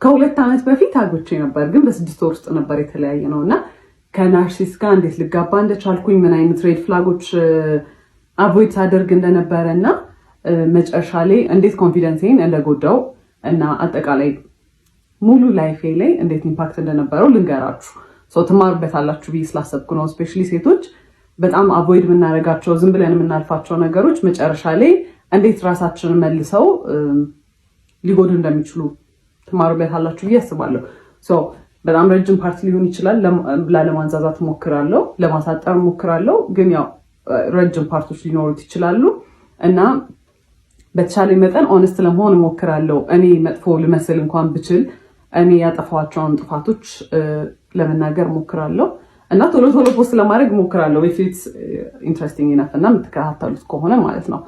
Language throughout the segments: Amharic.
ከሁለት ዓመት በፊት አግብቼ ነበር፣ ግን በ6 ወር ውስጥ ነበር የተለያየ ነውና ከናርሲስ ጋር እንዴት ልጋባ እንደቻልኩኝ ምን አይነት ሬድ ፍላጎች አቮይድ አደርግ እንደነበረና መጨረሻ ላይ እንዴት ኮንፊደንሴን እንደጎዳው እና አጠቃላይ ሙሉ ላይፌ ላይ እንዴት ኢምፓክት እንደነበረው ልንገራችሁ። ትማሩበታላችሁ ብዬ ስላሰብኩ ነው። ስፔሻሊ ሴቶች በጣም አቮይድ የምናደርጋቸው ዝም ብለን የምናልፋቸው ነገሮች መጨረሻ ላይ እንዴት ራሳችንን መልሰው ሊጎዱ እንደሚችሉ ትማሩበታላችሁ ብዬ አስባለሁ። በጣም ረጅም ፓርት ሊሆን ይችላል። ለማንዛዛት ሞክራለሁ፣ ለማሳጠር ሞክራለሁ፣ ግን ያው ረጅም ፓርቶች ሊኖሩት ይችላሉ እና በተቻለ መጠን ኦነስት ለመሆን ሞክራለሁ። እኔ መጥፎ ልመስል እንኳን ብችል እኔ ያጠፋቸውን ጥፋቶች ለመናገር ሞክራለሁ እና ቶሎ ቶሎ ፖስት ለማድረግ ሞክራለሁ if it's interesting enough እና የምትከታተሉት ከሆነ ማለት ነው።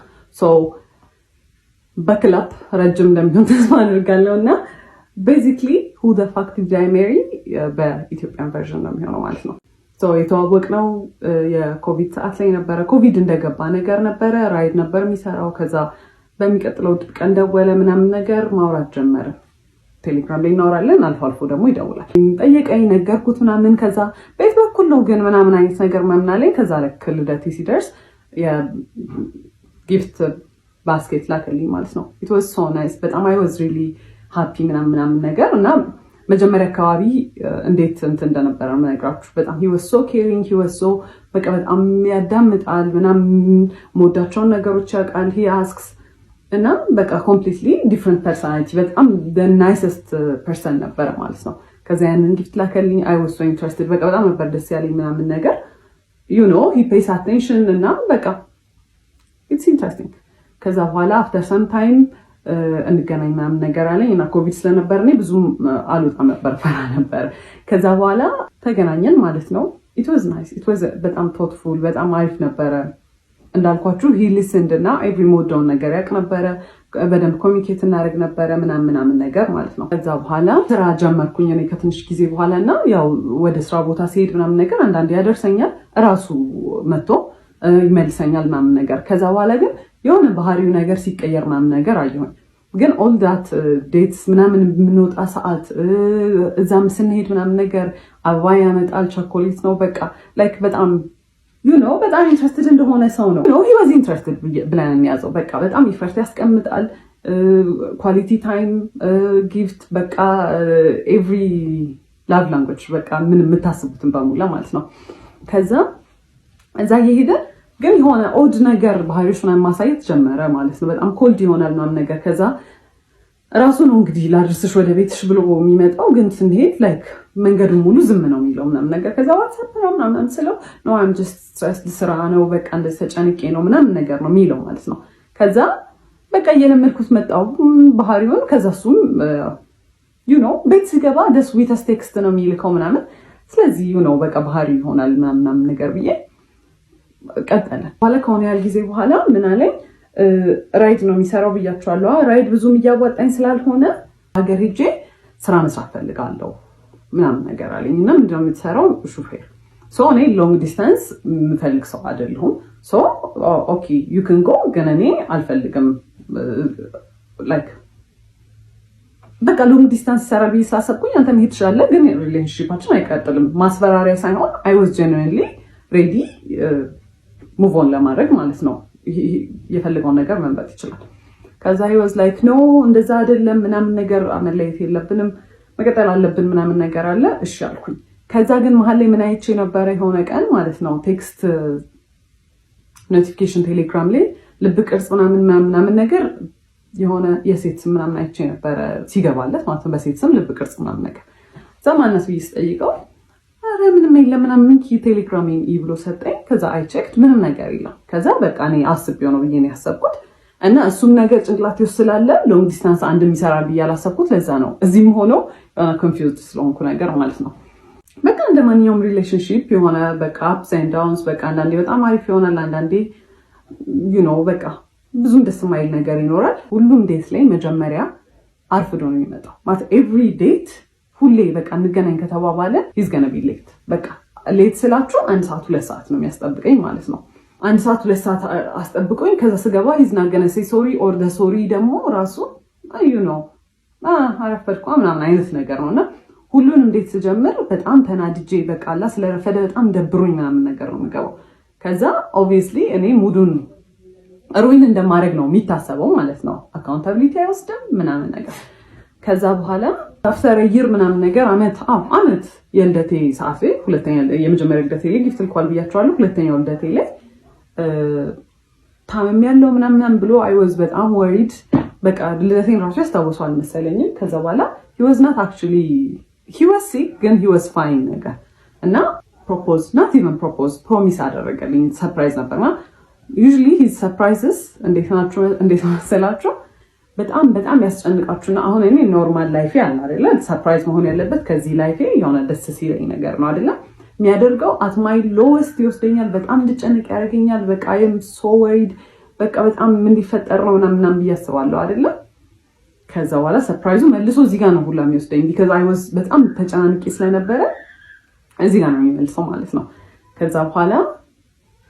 በክላፕ ረጅም እንደሚሆን ተስፋ አድርጋለሁ እና basically who the fuck did I marry በኢትዮጵያን ቨርዥን ነው የሚሆነው ማለት ነው። የተዋወቅነው የኮቪድ ሰዓት ላይ ነበረ። ኮቪድ እንደገባ ነገር ነበረ። ራይድ ነበር የሚሰራው። ከዛ በሚቀጥለው ቀን ደወለ ምናምን ነገር ማውራት ጀመረ። ቴሌግራም ላይ እናወራለን፣ አልፎ አልፎ ደግሞ ይደውላል። ጠየቀኝ፣ ነገርኩት ምናምን። ከዛ ቤት በኩል ነው ግን ምናምን አይነት ነገር ምናምን አለኝ። ከዛ ልክ ልደቴ ሲደርስ የጊፍት ባስኬት ላከልኝ ማለት ነው። it was so nice በጣም I was really happy ምናምን ነገር እና መጀመሪያ አካባቢ እንዴት እንደነበረ ምነግራችሁ በጣም he was so caring, he was so በቃ በጣም ያዳምጣል ምናምን ሞዳቸውን ነገሮች ያውቃል። he asks እና በቃ completely different personality በጣም the nicest person ነበር ማለት ነው። ከዛ ያንን ጊፍት ላከልኝ I was so interested በቃ በጣም ነበር ደስ ያለኝ ምናምን ነገር you know he pays attention እና በቃ it's interesting። ከዛ በኋላ after some time እንገናኝ ምናምን ነገር አለኝ እና ኮቪድ ስለነበር እኔ ብዙም አልወጣም ነበር፣ ፈራ ነበር። ከዛ በኋላ ተገናኘን ማለት ነው። it was nice, it was በጣም thoughtful በጣም አሪፍ ነበረ። እንዳልኳችሁ he listened እና every ሞዳውን ነገር ያውቅ ነበረ። በደንብ ኮሚኒኬት እናደርግ ነበረ ምናምን ነገር ማለት ነው። ከዛ በኋላ ስራ ጀመርኩኝ እኔ ከትንሽ ጊዜ በኋላ እና ያው ወደ ስራ ቦታ ሲሄድ ምናምን ነገር አንዳንዴ ያደርሰኛል፣ እራሱ መጥቶ ይመልሰኛል ምናምን ነገር። ከዛ በኋላ ግን የሆነ ባህሪው ነገር ሲቀየር ምናምን ነገር አየሁኝ። ግን all that dates ምናምን የምንወጣ ሰዓት እዛም ስንሄድ ምናምን ነገር አበባ ያመጣል፣ ቸኮሌት ነው በቃ like በጣም you know በጣም ኢንትረስትድ እንደሆነ ሰው ነው። he was interested ብለን እንያዘው። በቃ በጣም ኢፈርት ያስቀምጣል። ኳሊቲ ታይም ጊፍት በቃ every love language በቃ ምን የምታስቡትን በሙላ ማለት ነው። ከዛ እዛ እየሄደ ግን የሆነ ኦድ ነገር ባህሪዎች ምናምን ማሳየት ጀመረ ማለት ነው። በጣም ኮልድ ይሆናል ምናምን ነገር። ከዛ ራሱ ነው እንግዲህ ላድርስሽ ወደ ቤትሽ ብሎ የሚመጣው፣ ግን ስንሄድ ላይክ መንገዱን ሙሉ ዝም ነው የሚለው ምናምን ነገር። ከዛ ዋትስአፕ ምናምን ስለው ነው I'm just stressed ስራ ነው በቃ እንደዚህ ተጨንቄ ነው ምናምን ነገር ነው የሚለው ማለት ነው። ከዛ በቃ እየለመድኩት መጣው ባህሪውን። ከዛ እሱም you know ቤት ሲገባ the sweetest text ነው የሚልከው ምናምን። ስለዚህ you know በቃ ባህሪው ይሆናል ምናምን ነገር ብዬ ቀጠለ። በኋላ ከሆነ ያህል ጊዜ በኋላ ምን አለኝ፣ ራይድ ነው የሚሰራው ብያቸዋለሁ። ራይድ ብዙም እያዋጣኝ ስላልሆነ ሀገር ሄጄ ስራ መስራት ፈልጋለሁ ምናምን ነገር አለኝ። እና ምንድነው የምትሰራው? ሹፌር። እኔ ሎንግ ዲስታንስ የምፈልግ ሰው አይደለሁም። ኦኬ ዩ ካን ጎ፣ ግን እኔ አልፈልግም ላይክ በቃ ሎንግ ዲስታንስ ይሰራል ብዬ ስላሰብኩኝ አንተ መሄድ ትችላለህ፣ ግን ሪሌሽንሺፓችን አይቀጥልም። ማስፈራሪያ ሳይሆን I was genuinely ready ሙቭ ኦን ለማድረግ ማለት ነው። የፈለገውን ነገር መምረጥ ይችላል። ከዛ he was like no እንደዛ አይደለም ምናምን ነገር መለየት የለብንም መቀጠል አለብን ምናምን ነገር አለ። እሺ አልኩኝ። ከዛ ግን መሀል ላይ ምን አይቼ ነበረ የሆነ ቀን ማለት ነው ቴክስት ኖቲፊኬሽን ቴሌግራም ላይ ልብ ቅርጽ ምናምን ነገር የሆነ የሴት ስም ምናምን አይቼ ነበረ ሲገባለት ማለት ነው። በሴት ስም ልብ ቅርጽ ምናምን ነገር ዘማነስ ብዬ ስጠይቀው አረ ምንም የለም ምናምን ቴሌግራሜን ብሎ ሰጠኝ። ከዛ አይ ቼክድ ምንም ነገር የለም። ከዛ በቃ እኔ አስቤው ነው ብዬ ነው ያሰብኩት እና እሱም ነገር ጭንቅላቴ ውስጥ ስላለ ሎንግ ዲስታንስ አንድ የሚሰራል ብዬ አላሰብኩት። ለዛ ነው እዚህም ሆኖ ኮንፊውዝድ ስለሆንኩ ነገር ማለት ነው። በቃ እንደማንኛውም ሪሌሽንሺፕ የሆነ በቃ አፕስ ኤንድ ዳውንስ በቃ አንዳንዴ በጣም አሪፍ ይሆናል፣ አንዳንዴ you know በቃ ብዙም ደስ የማይል ነገር ይኖራል። ሁሉም ዴት ላይ መጀመሪያ አርፍዶ ነው የሚመጣው ማለት ኤቭሪ ዴት ሁሌ በቃ እንገናኝ ከተባባለ he's gonna be late። በቃ ሌት ስላችሁ 1 ሰዓት 2 ሰዓት ነው የሚያስጠብቀኝ ማለት ነው። 1 ሰዓት 2 ሰዓት አስጠብቆኝ ከዛ ስገባ he's not gonna say sorry or the sorry ደግሞ ራሱ you know አረፈድኩ ምናምን አይነት ነገር ነውና ሁሉን እንዴት ስጀምር በጣም ተናድጄ በቃ አላ ስለረፈደ በጣም ደብሮኝ ምናምን ነገር ነው የምገባው። ከዛ ኦብቪየስሊ እኔ ሙዱን ሩዊን እንደማድረግ ነው የሚታሰበው ማለት ነው። አካውንታቢሊቲ አይወስድም ምናምን ነገር። ከዛ በኋላ አፍተር ይር ምናምን ነገር አመት የልደቴ ሰዓት ላይ የመጀመሪያ ልደቴ ላይ ጊፍት ልኳል ብያቸዋለሁ። ሁለተኛው ልደቴ ላይ ታመም ያለው ምናምን ብሎ አይ ዋዝ በጣም ወሪድ። በቃ ልደቴን ራሱ ያስታውሰዋል መሰለኝ። ከዛ በኋላ he was not actually he was sick ግን he was fine ነገር እና ፕሮሚስ አደረገልኝ። ሰርፕራይዝ ነበርና usually his surprises እንዴት መሰላችሁ በጣም ያስጨንቃችሁና አሁን እኔ ኖርማል ላይፍ ያለ አይደለ ሰርፕራይዝ መሆን ያለበት ከዚህ ላይፍ የሆነ ደስ ሲለኝ ነገር ነው አይደለ የሚያደርገው at my lowest ይወስደኛል። በጣም እንድጨንቅ ያደርገኛል። በቃ I am so worried በቃ በጣም ምን ሊፈጠር ነው ምናምን ብያስባለሁ አይደለ። ከዛ በኋላ ሰርፕራይዙ መልሶ እዚህ ጋር ነው ሁላ የሚወስደኝ because I was በጣም ተጨናንቄ ስለነበረ እዚህ ጋር ነው የሚመልሰው ማለት ነው። ከዛ በኋላ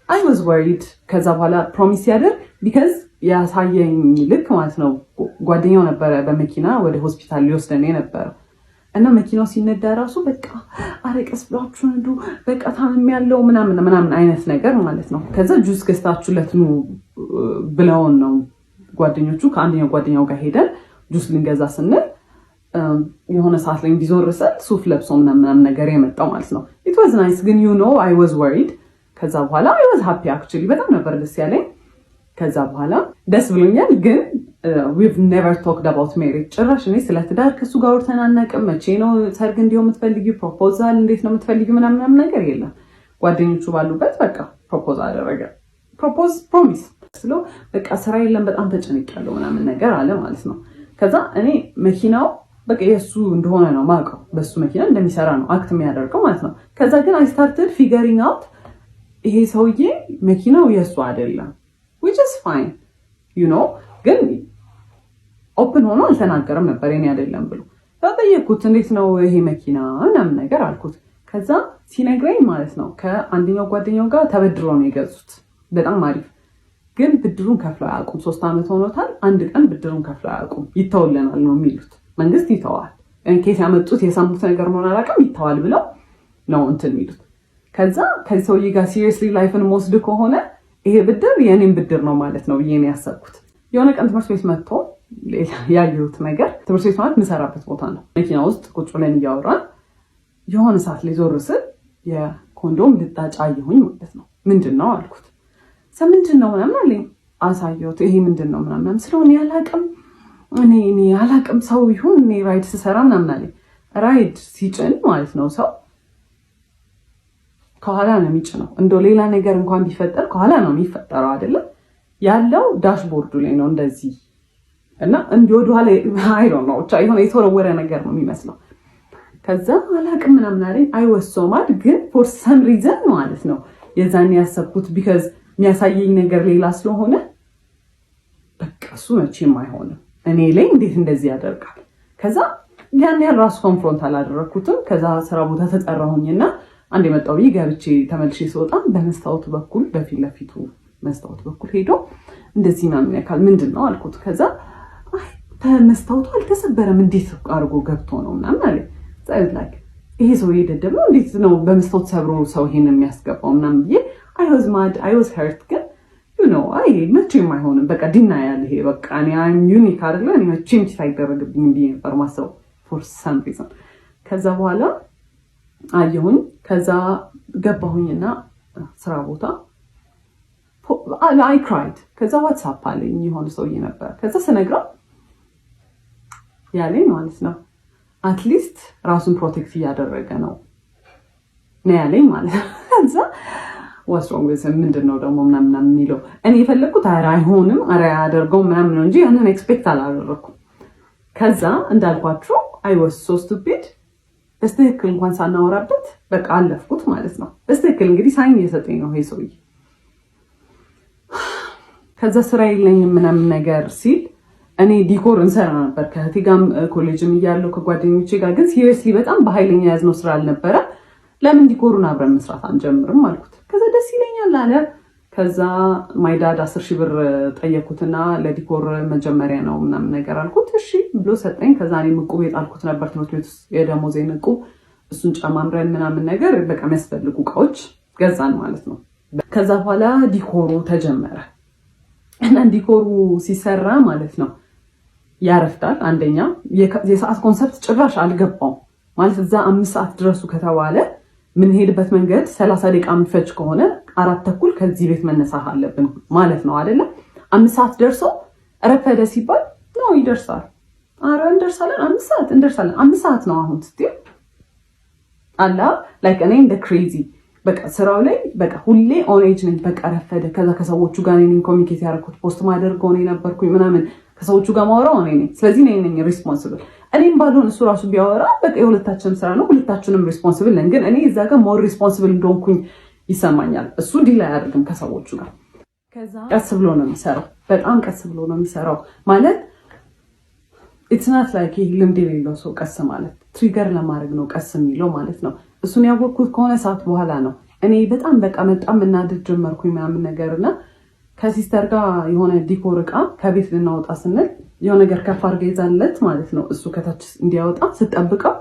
I was worried። ከዛ በኋላ ፕሮሚስ ያደርግ because ያሳየኝ ልክ ማለት ነው ጓደኛው ነበረ በመኪና ወደ ሆስፒታል ሊወስደን ነበር እና መኪናው ሲነዳ ራሱ በቃ አረቀስ ብላችሁ ነዱ በቃ ታምም ያለው ምናምን አይነት ነገር ማለት ነው። ከዛ ጁስ ገዝታችሁለት ነው ብለውን ነው ጓደኞቹ ከአንደኛው ጓደኛው ጋር ሄደን ጁስ ልንገዛ ስንል የሆነ ሰዓት ላይ እንዲዞርሰል ሱፍ ለብሶ ምናምን ነገር የመጣው ማለት ነው። it was nice ግን you know I was worried። ከዛ በኋላ I was happy actually በጣም ነበር ደስ ያለኝ። ከዛ በኋላ ደስ ብሎኛል ግን we've never talked about marriage። ጭራሽ እኔ ስለ ትዳር ከሱ ጋር ወርተናናቅም። መቼ ነው ሰርግ እንዲሁ የምትፈልጊው ፕሮፖዛል እንዴት ነው የምትፈልጊው ምናምን ነገር የለም። ጓደኞቹ ባሉበት በቃ ፕሮፖዝ አደረገ። ፕሮሚስ ስለው በቃ ስራ የለም በጣም ተጨንቄያለሁ ምናምን ነገር አለ ማለት ነው። ከዛ እኔ መኪናው በቃ የሱ እንደሆነ ነው ማውቀው በሱ መኪና እንደሚሰራ ነው አክት የሚያደርገው ማለት ነው። ከዛ ግን I started figuring out ይሄ ሰውዬ መኪናው የሱ አይደለም which is fine you know ግን ኦፕን ሆኖ አልተናገረም ነበር የኔ አይደለም ብሎ። ተጠየቅኩት እንዴት ነው ይሄ መኪና ምናምን ነገር አልኩት። ከዛ ሲነግረኝ ማለት ነው ከአንደኛው ጓደኛው ጋር ተበድሮ ነው የገዙት በጣም አሪፍ ግን ብድሩን ከፍለው አያውቁም። 3 አመት ሆኖታል። አንድ ቀን ብድሩን ከፍለው አያውቁም። ይተውልናል ነው የሚሉት። መንግስት ይተዋል እንኬት ያመጡት የሰሙት ነገር ነው አላውቅም ይተዋል ብለው ነው እንትን የሚሉት። ከዛ ከዚህ ሰውዬ ጋር ሲሪየስሊ ላይፍን ወስድ ከሆነ ይሄ ብድር የኔን ብድር ነው ማለት ነው ብዬ ነው ያሰብኩት። የሆነ ቀን ትምህርት ቤት መጥቶ ያየሁት ነገር ትምህርት ቤት ማለት የምሰራበት ቦታ ነው። መኪና ውስጥ ቁጭ ብለን እያወራን የሆነ ሰዓት ላይ ዞር ስል የኮንዶም ልጣጭ አየሁኝ ማለት ነው። ምንድን ነው አልኩት። ምንድን ነው ምናምን አለኝ። አሳየሁት። ይሄ ምንድን ነው ምናምን ስለሆነ ያላቅም እኔ ያላቅም ሰው ይሁን እኔ ራይድ ስሰራ ምናምን አለኝ። ራይድ ሲጭን ማለት ነው ሰው ከኋላ ነው የሚጭነው። እንደው ሌላ ነገር እንኳን ቢፈጠር ከኋላ ነው የሚፈጠረው አይደለም ያለው ዳሽቦርዱ ላይ ነው እንደዚህ እና እንዲወዱ ኋላ አይ ዶንት ኖ ብቻ የሆነ የተወረወረ ነገር ነው የሚመስለው። ከዛ አላቅም ምናምን አለኝ። አይ ዋስ ሶ ማድ ግን ፎር ሰም ሪዘን ማለት ነው የዛኔ ያሰብኩት ቢካዝ የሚያሳየኝ ነገር ሌላ ስለሆነ በቃ እሱ መቼም አይሆንም እኔ ላይ እንዴት እንደዚህ ያደርጋል። ከዛ ያን ያህል ራሱ ኮንፍሮንት አላደረኩትም። ከዛ ስራ ቦታ ተጠራሁኝና አንድ የመጣው ገብቼ ተመልሼ ስወጣ በመስታወቱ በኩል በፊት ለፊቱ መስታወት በኩል ሄዶ እንደዚህ ምናምን ያካል ምንድን ነው አልኩት። ከዛ መስታወቱ አልተሰበረም እንዴት አድርጎ ገብቶ ነው ምናምን አለ። ላይክ ይሄ ሰው የደደብ ነው እንዴት ነው በመስታወት ሰብሮ ሰው ይሄን የሚያስገባው ምናምን ብዬ I was hurt ግን you know መቼም አይሆንም በቃ ዲና ያለ ይሄ በቃ እኔ ዩኒክ አይደለ እኔ መቼም ሳይደረግብኝ ብዬ ነበር ማሰብ for some reason። ከዛ በኋላ አየሁኝ። ከዛ ገባሁኝና ስራ ቦታ I cried። ከዛ ዋትስአፕ አለኝ የሆነ ሰውዬ ነበር። ከዛ ስነግረው ያለኝ ማለት ነው አትሊስት ራሱን ፕሮቴክት እያደረገ ነው ያለኝ ማለት ነው። ከዛ what's wrong with him ምንድነው ደግሞ ምናምን የሚለው እኔ የፈለኩት አይሆንም አያደርገውም ምናምን ነው እንጂ ያንን ኤክስፔክት አላደረኩም። ከዛ እንዳልኳችሁ I was so stupid በስትክክል እንኳን ሳናወራበት በቃ አለፍኩት ማለት ነው። በስትክክል እንግዲህ ሳይን እየሰጠኝ ነው ይሄ ሰውዬ። ከዛ ስራ የለኝም ምናምን ነገር ሲል እኔ ዲኮር እንሰራ ነበር ከእህቴ ጋርም ኮሌጅም እያለሁ ከጓደኞቼ ጋር ግን ሲሪየስሊ በጣም በኃይለኛ ያዝነው ስራ አልነበረ። ለምን ዲኮሩን አብረን መስራት አንጀምርም አልኩት። ከዛ ደስ ይለኛል አለ። ከዛ ማይ ዳድ 10,000 ብር ጠየኩትና ለዲኮር መጀመሪያ ነው ምናምን ነገር አልኩት። እሺ ብሎ ሰጠኝ። ከዛ እኔ ዕቁብ የጣልኩት ነበር ትምህርት ቤት ውስጥ የደሞዜን ዕቁብ፣ እሱን ጨማምረን ምናምን ነገር በቃ የሚያስፈልጉ እቃዎች ገዛን ማለት ነው። ከዛ በኋላ ዲኮሩ ተጀመረ እና ዲኮሩ ሲሰራ ማለት ነው ያረፍዳል። አንደኛ የሰዓት ኮንሰፕት ጭራሽ አልገባው ማለት እዛ 5 ሰዓት ድረሱ ከተባለ ምን ሄድበት መንገድ 30 ደቂቃ የሚፈጅ ከሆነ 4:30 ከዚህ ቤት መነሳት አለብን ማለት ነው አይደለ? 5 ሰዓት ደርሶ ረፈደ ሲባል ነው ይደርሳል። አረ እንደርሳለን፣ 5 ሰዓት እንደርሳለን። 5 ሰዓት ነው አሁን ስትይ አላ ላይክ እኔ እንደ ክሬዚ በቃ ስራው ላይ በቃ ሁሌ ኦን ኤጅ ነኝ። በቃ ረፈደ። ከዛ ከሰዎቹ ጋር ነኝ ኮሚኒኬት ያደረኩት ፖስት ማደርገው እኔ ነበርኩኝ ምናምን ከሰዎቹ ጋር ማወራው እኔ ነኝ። ስለዚህ እኔ ነኝ ሪስፖንሲብል። እኔም ባልሆን እሱ ራሱ ቢያወራ በቃ የሁለታችንም ስራ ነው፣ ሁለታችንም ሪስፖንሲብል ነን። ግን እኔ እዛ ጋር ሞር ሪስፖንሲብል እንደሆንኩኝ ይሰማኛል። እሱ ዲል አያደርግም ከሰዎቹ ጋር። ከዛ ቀስ ብሎ ነው የሚሰራው፣ በጣም ቀስ ብሎ ነው የሚሰራው ማለት ኢትስ ናት ላይክ ልምድ የሌለው ሰው ቀስ ማለት ትሪገር ለማድረግ ነው ቀስ የሚለው ማለት ነው። እሱን ያወቅኩት ከሆነ ሰዓት በኋላ ነው። እኔ በጣም በቃ በጣም እናድድ ጀመርኩኝ ምናምን ነገርና ከሲስተር ጋር የሆነ ዲኮር እቃ ከቤት ልናወጣ ስንል የሆነ ነገር ከፍ አድርጋ ይዛለት ማለት ነው። እሱ ከታች እንዲያወጣ ስጠብቀው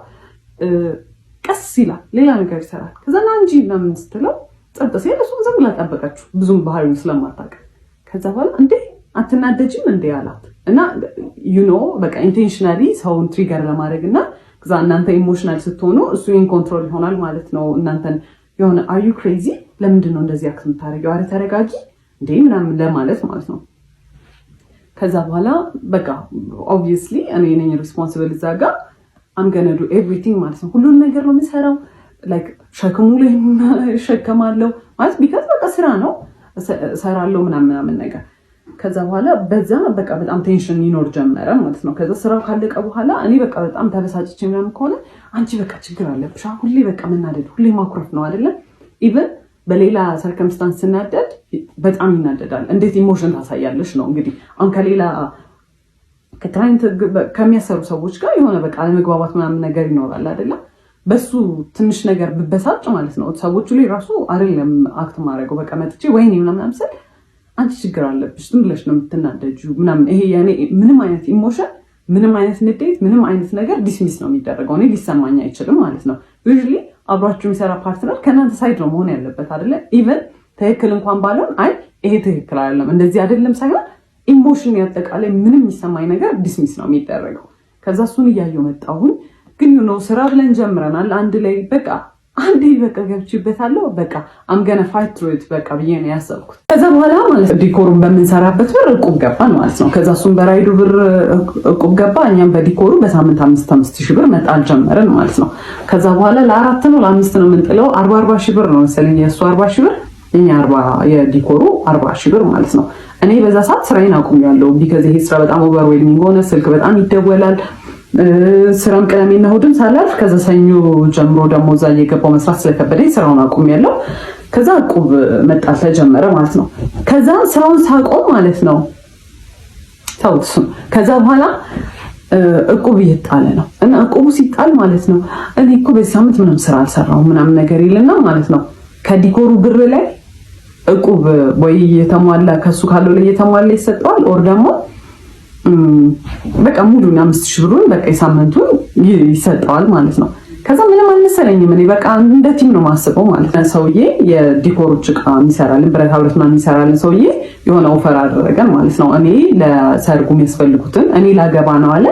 ቀስ ይላል፣ ሌላ ነገር ይሰራል። ከዛ ና እንጂ ምናምን ስትለው ጸጥ ሲል እሱን ዝም ብላ ጠበቀችው፣ ብዙም ባህሪውን ስለማታውቅ። ከዛ በኋላ እንዴ አትናደጅም እንዴ አላት እና በቃ ኢንቴንሽናሊ ሰውን ትሪገር ለማድረግ እና ከዛ እናንተ ኢሞሽናል ስትሆኑ እሱ ኢን ኮንትሮል ይሆናል ማለት ነው። እናንተን የሆነ አር ዩ ክሬዚ ለምንድን ነው እንደዚህ አክት የምታደርጊው? አረ ተረጋጊ እንዴ ምናምን ለማለት ማለት ነው። ከዛ በኋላ በቃ ኦብቪየስሊ እኔ ነኝ ሪስፖንሲብል እዛ ጋር አም ገነ ዱ ኤቭሪቲንግ ማለት ነው። ሁሉን ነገር ነው የምሰራው። ላይክ ሸክሙ ላይ እሸከማለሁ ማለት ቢካዝ በቃ ስራ ነው እሰራለሁ ምናምን ነገር። ከዛ በኋላ በዛ በቃ በጣም ቴንሽን ይኖር ጀመረ ማለት ነው። ከዛ ስራው ካለቀ በኋላ እኔ በቃ በጣም ተበሳጭቼ ምናምን ከሆነ አንቺ በቃ ችግር አለብሽ ሁሌ በቃ መናደድ፣ ሁሌ ማኩረፍ ነው አይደለም። ኢቨን በሌላ ሰርከምስታንስ ስናደድ በጣም ይናደዳል። እንዴት ኢሞሽን ታሳያለሽ ነው እንግዲህ። አሁን ከሌላ ከክላይንት ከሚያሰሩ ሰዎች ጋር የሆነ በቃ አለመግባባት ምናምን ነገር ይኖራል አይደለም። በሱ ትንሽ ነገር ብበሳጭ ማለት ነው ሰዎቹ ላይ ራሱ አይደለም አክት ማድረገው በቃ መጥቼ ወይኔ ምናምን ስል አንቺ ችግር አለብሽ ዝም ብለሽ ነው የምትናደጂው ምናምን። ይሄ ያኔ ምንም አይነት ኢሞሽን፣ ምንም አይነት ንዴት፣ ምንም አይነት ነገር ዲስሚስ ነው የሚደረገው። እኔ ሊሰማኝ አይችልም ማለት ነው። ዩዥሊ አብሯችሁ የሚሰራ ፓርትነር ከእናንተ ሳይድ ነው መሆን ያለበት አይደለ? ኢቨን ትክክል እንኳን ባልሆን አይ ይሄ ትክክል አይደለም እንደዚህ አይደለም ሳይሆን ኢሞሽን ያጠቃላይ ምንም የሚሰማኝ ነገር ዲስሚስ ነው የሚደረገው። ከዛ እሱን እያየሁ መጣሁን። ግን ስራ ብለን ጀምረናል አንድ ላይ በቃ አንዴ በቃ ገብቼበታለሁ በቃ አምገነ ፋይት ትሩ ኢት በቃ ብዬ ነው ያሰብኩት። ከዛ በኋላ ማለት ዲኮሩን በምንሰራበት ብር ዕቁብ ገባን ማለት ነው። ከዛ እሱም በራይዱ ብር ዕቁብ ገባ፣ እኛም በዲኮሩ በሳምንት 5,000 ብር መጣል ጀመርን ማለት ነው። ከዛ በኋላ ለ4 ነው ለ5 ነው የምንጥለው 40,000 ብር ነው መሰለኝ የእሱ 40,000 ብር የኛ 40 የዲኮሩ 40,000 ብር ማለት ነው። እኔ በዛ ሰዓት ስራዬን አቁሜያለሁ። ቢካዝ ይሄ ስራ በጣም ኦቨርዌልሚንግ ሆነ። ስልክ በጣም ይደወላል። ስራም ቅዳሜና እሑድም ሳላልፍ ከዛ ሰኞ ጀምሮ ደግሞ እዛ እየገባው መስራት ስለከበደኝ ስራውን አቁሜያለሁ። ከዛ ዕቁብ መጣል ተጀመረ ማለት ነው። ከዛ ስራውን ሳቆም ማለት ነው ታውስ ከዛ በኋላ ዕቁብ እየጣለ ነው እና ዕቁቡ ሲጣል ማለት ነው እኔ እኮ በዚህ ሳምንት ምንም ስራ አልሰራሁም ምናምን ነገር ይልና ማለት ነው ከዲኮሩ ብር ላይ ዕቁብ ወይ የተሟላ ከሱ ካለው ላይ የተሟላ ይሰጠዋል ኦር ደግሞ በቃ ሙሉና 5,000 ብሩን በቃ የሳምንቱን ይሰጠዋል ማለት ነው። ከዛ ምንም አልመሰለኝም። እኔ በቃ እንደ ቲም ነው ማስበው ማለት ነው። ሰውዬ የዲኮሮች ዕቃ የሚሰራልን ብረታ ብረት ምናምን የሚሰራልን ሰውዬ የሆነ ኦፈር አደረገን ማለት ነው። እኔ ለሰርጉ የሚያስፈልጉትን እኔ ላገባ ነው አለ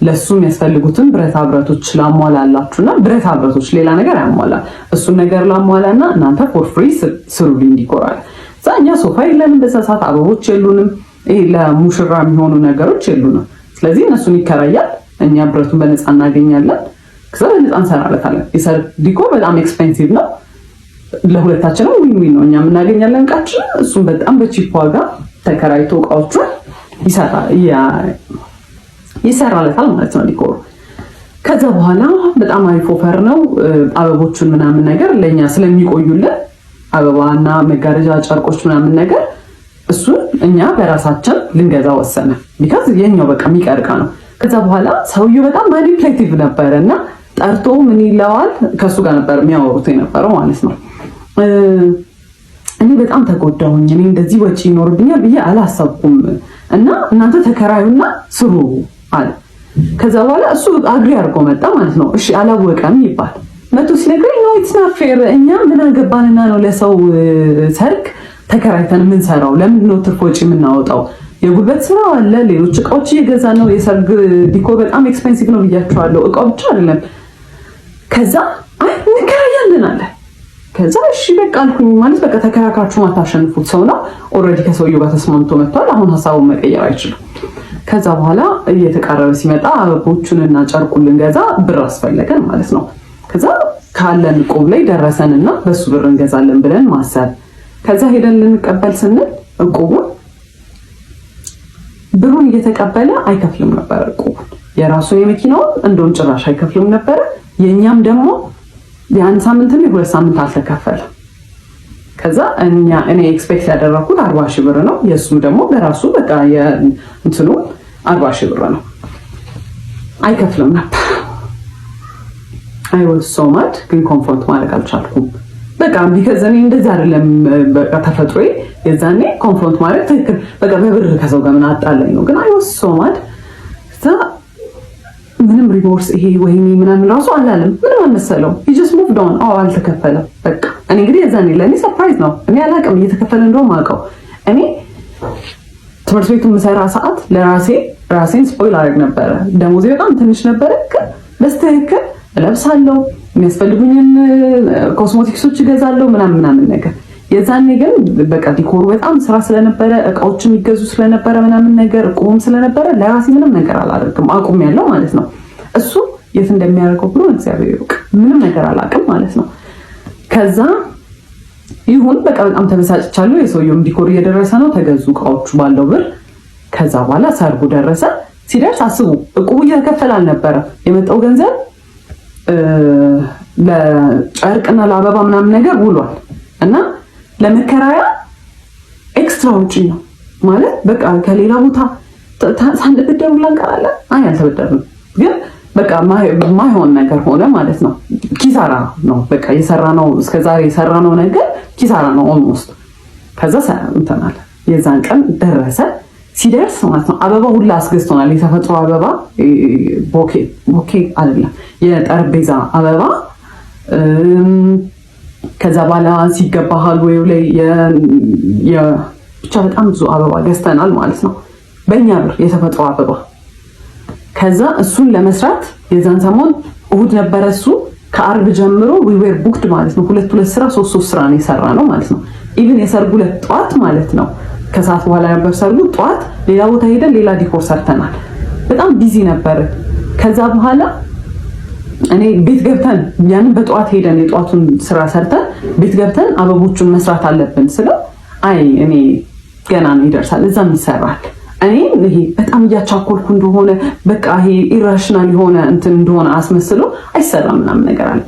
ለሱ የሚያስፈልጉትን ብረታ ብረቶች ላሟላላችሁና ብረታ ብረቶች ሌላ ነገር ያሟላል እሱን ነገር ላሟላና እናንተ ፎር ፍሪ ስሩልኝ ዲኮራል። እዛ እኛ ሶፋ የለንም በዛ ሰዓት አበቦች የሉንም። ይሄ ለሙሽራ የሚሆኑ ነገሮች የሉንም። ስለዚህ እነሱን ይከራያል፣ እኛ ብረቱን በነፃ እናገኛለን። ከዛ በነፃ እንሰራለታለን። የሰርግ ዲኮር በጣም ኤክስፔንሲቭ ነው፣ ለሁለታችንም ዊን ነው። እኛ የምናገኛለን እቃችን፣ እሱም በጣም በቺፕ ዋጋ ተከራይቶ እቃዎቹን ይሰራለታል ማለት ነው ዲኮሩ። ከዛ በኋላ በጣም አሪፍ ኦፈር ነው። አበቦቹን ምናምን ነገር ለእኛ ስለሚቆዩልን አበባና መጋረጃ ጨርቆች ምናምን ነገር እሱን እኛ በራሳችን ልንገዛ ወሰነ። ቢካዝ የኛው በቃ የሚቀርቃ ነው። ከዛ በኋላ ሰውየው በጣም ማኒፕሌቲቭ ነበረ እና ጠርቶ ምን ይለዋል ከሱ ጋር ነበር የሚያወሩት የነበረው ማለት ነው። እኔ በጣም ተጎዳሁኝ። እኔ እንደዚህ ወጪ ይኖርብኛል ብዬ አላሰብኩም እና እናንተ ተከራዩና ስሩ አለ። ከዛ በኋላ እሱ አግሪ አድርጎ መጣ ማለት ነው። እሺ አላወቀም ይባል መቶ ሲነግረኝ ነው ኢትስ ናት ፌር። እኛ ምን አገባንና ነው ለሰው ሰርግ ተከራይተን የምንሰራው? ለምንድን ነው ትርፍ ወጪ የምናወጣው? የጉልበት ስራ አለ፣ ሌሎች እቃዎች እየገዛ ነው። የሰርግ ዲኮር በጣም ኤክስፔንሲቭ ነው ብያቸዋለሁ። እቃው ብቻ አይደለም። ከዛ አይ እንከራያለን አለ። ከዛ እሺ በቃ አልኩኝ። ማለት በቃ ተከራካችሁ ማታሸንፉት ሰው ነው። ኦልሬዲ ከሰውየው ጋር ተስማምቶ መጥቷል። አሁን ሀሳቡን መቀየር አይችልም። ከዛ በኋላ እየተቃረበ ሲመጣ አበቦቹንና ጨርቁን ልንገዛ ብር አስፈለገን ማለት ነው። ከዛ ካለን ቆብ ላይ ደረሰንና በሱ ብር እንገዛለን ብለን ማሰብ። ከዛ ሄደን ልንቀበል ስንል እቁቡን ብሩን እየተቀበለ አይከፍልም ነበር። እቁቡን የራሱን የመኪናውን እንደውም ጭራሽ አይከፍልም ነበር። የኛም ደግሞ ያን ሳምንትም የሁለት ሳምንት አልተከፈለም። ከዛ እኔ ኤክስፔክት ያደረኩት 40 ሺህ ብር ነው። የእሱም ደግሞ በራሱ በቃ እንትኑ 40 ሺህ ብር ነው። አይከፍልም ነበር። አይ ዋዝ ሶ ማድ ግን ኮንፍሮንት ማድረግ አልቻልኩም። በቃ ቢከዛ እኔ እንደዛ አይደለም በቃ ተፈጥሮዬ። የዛኔ ኮንፍሮንት ማድረግ ትክክል በቃ በብር ከሰው ጋር ምን አጣለኝ ነው። ግን አይ ዋዝ ሶ ማድ ምንም ሪሞርስ ይሄ ወይኔ ምናምን ራሱ አላለም። ምንም አልመሰለው። he just moved on። አልተከፈለም በቃ። እኔ እንግዲህ የዛኔ ለእኔ ሰርፕራይዝ ነው። እኔ አላውቅም እየተከፈለ እንደውም አውቀው። እኔ ትምህርት ቤቱ የምሰራ ሰዓት ራሴን ስፖይል አደረግ ነበረ። ደሞዜ በጣም ትንሽ ነበረ፣ ግን በስተክክል እለብሳለሁ፣ የሚያስፈልጉኝን ኮስሞቲክሶች እገዛለሁ ምናምን ነገር። የዛኔ ግን በቃ ዲኮሩ በጣም ስራ ስለነበረ እቃዎች የሚገዙ ስለነበረ ምናምን ነገር ቁም ስለነበረ ለራሴ ምንም ነገር አላደርግም። አቁም ያለው ማለት ነው። እሱ የት እንደሚያደርገው ብሎ እግዚአብሔር ይወቅ። ምንም ነገር አላውቅም ማለት ነው። ከዛ ይሁን በቃ በጣም ተበሳጭቻለሁ። የሰውየውም ዲኮር እየደረሰ ነው፣ ተገዙ እቃዎቹ ባለው ብር። ከዛ በኋላ ሰርጉ ደረሰ። ሲደርስ አስቡ እቁቡ እየተከፈለ አልነበረ። የመጣው ገንዘብ ለጨርቅና ለአበባ ምናምን ነገር ውሏል እና ለመከራያ ኤክስትራ ውጪ ነው ማለት በቃ ከሌላ ቦታ ሳንበደር ብላ እንቀራለን። አይ አልተበደርንም፣ ግን በቃ ማይሆን ነገር ሆነ ማለት ነው። ኪሳራ ነው በቃ የሰራነው እስከዛሬ የሰራነው ነገር ኪሳራ ነው ኦልሞስት። ከዛ እንተናል የዛን ቀን ደረሰ። ሲደርስ ማለት ነው አበባ ሁላ አስገዝቶናል። የተፈጥሮ አበባ ቦኬ አይደለም የጠረጴዛ አበባ። ከዛ በኋላ ሲገባ ሃልዌው ላይ ብቻ በጣም ብዙ አበባ ገዝተናል ማለት ነው በእኛ ብር የተፈጥሮ አበባ። ከዛ እሱን ለመስራት የዛን ሰሞን እሁድ ነበረ። እሱ ከአርብ ጀምሮ we were booked ማለት ነው። ሁለት ስራ ሶስት ስራ ነው የሰራ ነው ማለት ነው። ኢቭን የሰርጉ ዕለት ጠዋት ማለት ነው ከሰዓት በኋላ ነበር ሰርጉ። ጠዋት ሌላ ቦታ ሄደን ሌላ ዲኮር ሰርተናል። በጣም ቢዚ ነበር። ከዛ በኋላ እኔ ቤት ገብተን ያን በጠዋት ሄደን የጠዋቱን ስራ ሰርተን ቤት ገብተን አበቦቹን መስራት አለብን ስለው አይ እኔ ገና ነው ይደርሳል፣ እዛም ይሰራል። እኔ ይሄ በጣም እያቻኮልኩ እንደሆነ በቃ ይሄ ኢራሽናል የሆነ እንትን እንደሆነ አስመስሎ አይሰራም ምናምን ነገር አለ።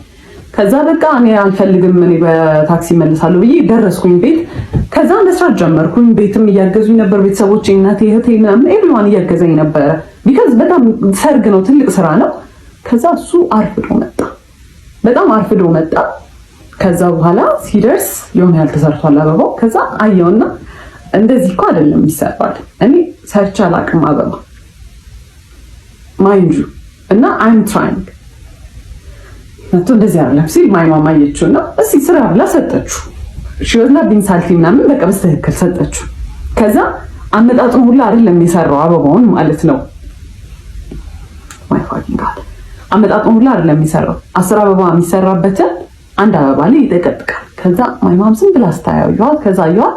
ከዛ በቃ እኔ አልፈልግም እኔ በታክሲ መልሳለሁ ብዬ ደረስኩኝ ቤት። ከዛ መስራት ጀመርኩኝ። ቤትም እያገዙኝ ነበር ቤተሰቦቼ፣ እናቴ፣ እህቴ ምናምን ኤቭሪዋን እያገዘኝ ነበረ። ቢካዝ በጣም ሰርግ ነው፣ ትልቅ ስራ ነው። ከዛ እሱ አርፍዶ መጣ፣ በጣም አርፍዶ መጣ። ከዛ በኋላ ሲደርስ የሆነ ያህል ተሰርቷል አበባው። ከዛ አየውና እንደዚህ እኮ አይደለም ይሰራል። እኔ ሰርቼ አላውቅም አበባ ማይንድ ዩ እና አይም ትራይንግ ነቶ እንደዚህ አይደለም ሲል ማይ ማማ አየችውና እስኪ ስራ ብላ ሰጠችው። ሽወዝና ቢንሳልቲ ምናምን በቃ በስተክክል ሰጠችው። ከዛ አመጣጡን ሁላ አይደለም የሰራው አበባውን ማለት ነው። ማይ ፋኪንግ ጋድ አመጣጡን ሁላ አይደለም የሰራው። 10 አበባ የሚሰራበትን አንድ አበባ ላይ ይጠቀጥቃል። ከዛ ማይ ማም ዝም ብላ ስታየው ይዋል። ከዛ ይዋል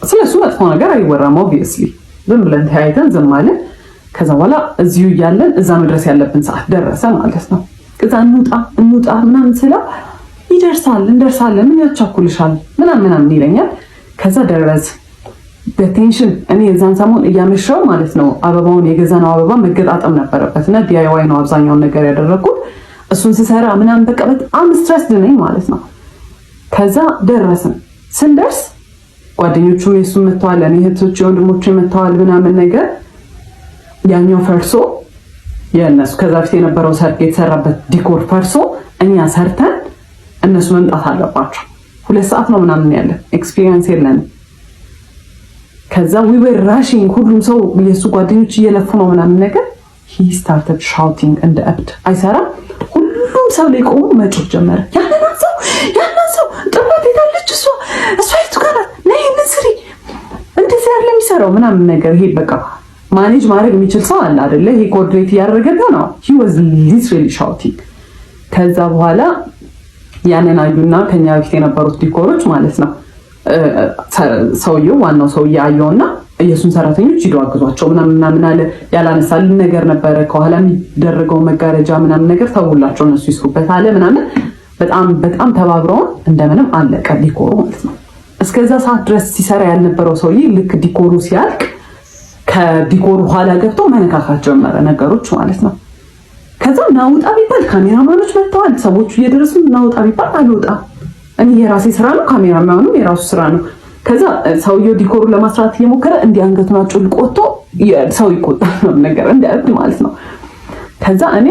ስለሱ መጥፎ ነገር አይወራም። ኦብቪየስሊ ዝም ብለን ተያይተን ዝም ማለት። ከዛ በኋላ እዚሁ እያለን እዛ መድረስ ያለብን ሰዓት ደረሰ ማለት ነው። ከዛ እንውጣ ምናምን ስለው ይደርሳል እንደርሳለን ምን ያቻኩልሻል ምናምን ይለኛል። ከዛ ደረስ በቴንሽን እኔ የዛን ሰሞን እያመሻው ማለት ነው አበባውን የገዛነው አበባ መገጣጠም ነበረበት እና ዲአይዋይ ነው አብዛኛውን ነገር ያደረኩት። እሱን ስሰራ ምናምን በቃ በጣም ስትረስድ ነኝ ማለት ነው። ከዛ ደረስን። ስንደርስ ጓደኞቹም የሱም መተዋል፣ እኔ እህቶቼ ወንድሞቼ መተዋል ምናምን ነገር። ያኛው ፈርሶ የእነሱ ከዛ በፊት የነበረው ሰርግ የተሰራበት ዲኮር ፈርሶ እኛ ሰርተን እነሱ መምጣት አለባቸው። 2 ሰዓት ነው ምናምን ያለ ኤክስፒሪየንስ የለንም። ከዛ we were rushing ሁሉም ሰው የሱ ጓደኞች እየለፉ ነው ምናምን ነገር he started shouting እንደ እብድ አይሰራም። ሁሉም ሰው ላይ ቆሞ መጮህ ጀመረ። ያንን ሰው ጥራት ሄዳለች እሷ የቱ ጋር ነይ ንስሪ እንደዚህ ያለ የሚሰራው ምናምን ነገር ይሄ በቃ ማኔጅ ማድረግ የሚችል ሰው አለ አይደለ? ይሄ ኮኦርዲኔት እያደረገ ነው። he was literally shouting። ከዛ በኋላ ያንን አዩና ከኛ በፊት የነበሩት ዲኮሮች ማለት ነው ሰውየው ዋናው ሰውዬ አየውና የሱን ሰራተኞች ሂዱ አግዟቸው ምናምን አለ። ያላነሳልን ነገር ነበረ ከኋላ የሚደረገው መጋረጃ ምናምን ነገር ተውላቸው እነሱ ይስሩበት አለ ምናምን። በጣም ተባብረው እንደምንም አለቀ ዲኮሩ ማለት ነው። እስከዛ ሰዓት ድረስ ሲሰራ ያልነበረው ሰውዬ ልክ ዲኮሩ ሲያልቅ ከዲኮሩ ኋላ ገብቶ መነካካት ጀመረ ነገሮች ማለት ነው። ከዛ ናውጣ ቢባል ካሜራማኖች መጥተዋል፣ ሰዎቹ እየደረሱ ናውጣ ቢባል አልወጣም። እኔ የራሴ ስራ ነው፣ ካሜራማኑም የራሱ ስራ ነው። ከዛ ሰውየው ዲኮሩ ለማስራት እየሞከረ እንዲህ አንገቱን አጭልቆ ወጥቶ ሰው ይቆጣል ነገር እንደ እብድ ማለት ነው። ከዛ እኔ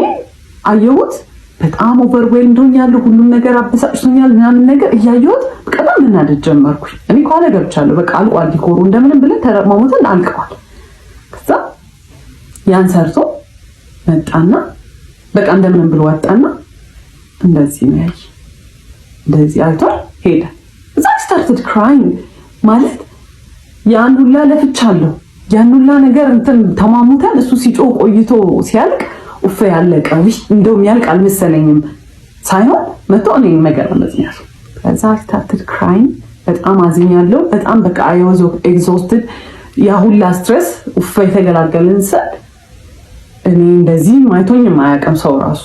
አየሁት በጣም ኦቨርዌልምድ ሆኛለሁ፣ ሁሉም ነገር አበሳጭቶኛል ምናምን ነገር እያየሁት በጣም መናደድ ጀመርኩኝ። እኔ ከኋላ ገብቻለሁ፣ በቃ አልቋል ዲኮሩ እንደምንም ብለን ተረማሙተን አልቀዋል። ከዛ ያን ሰርቶ መጣና በቃ እንደምንም ብሎ ወጣና እንደዚህ ነው ያይ እንደዚህ አይቷል ሄደ። እዛ started crying ማለት ያን ሁላ ለፍቻለሁ፣ ያን ሁላ ነገር እንትን ተማሙተን እሱ ሲጮህ ቆይቶ ሲያልቅ ኡፍ ያለቀ እንደውም ያልቅ አልመሰለኝም ሳይሆን መቶ እኔን ነገር እንደዚህ ከዛ started crying በጣም አዝኛለሁ። በጣም በቃ I was exhausted። ያ ሁላ ስትሬስ ኡፍ የተገላገልን ሰዓት እኔ እንደዚህ ማይቶኝም አያውቅም ሰው ራሱ።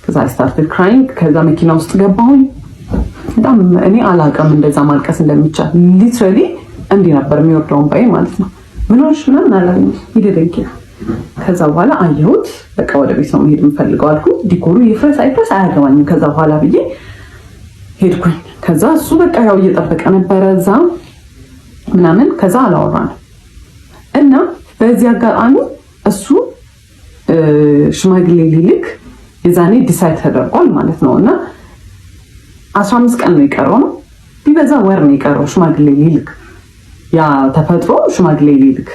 ከዛ started crying። ከዛ መኪና ውስጥ ገባሁኝ። በጣም እኔ አላውቅም እንደዛ ማልቀስ እንደሚቻል። ሊትራሊ እንዲህ ነበር የሚወርደው ባይ ማለት ነው። ምን ሆነሽ ምናምን አላለኝ ይደደንኪ። ከዛ በኋላ አየሁት በቃ ወደ ቤት ነው መሄድ የምፈልገው አልኩኝ። ዲኮሩ ይፍረስ አይፍረስ አያገባኝም ከዛ በኋላ ብዬ ሄድኩኝ። ከዛ እሱ በቃ ያው እየጠበቀ ነበረ እዛ ምናምን። ከዛ አላወራንም እና በዚህ አጋጣሚ እሱ ሽማግሌ ሊልክ የዛኔ ዲሳይድ ተደርጓል ማለት ነው። እና 15 ቀን ነው የቀረው ነው ቢበዛ ወር ነው የቀረው ሽማግሌ ሊልክ ያ ተፈጥሮ ሽማግሌ ሊልክ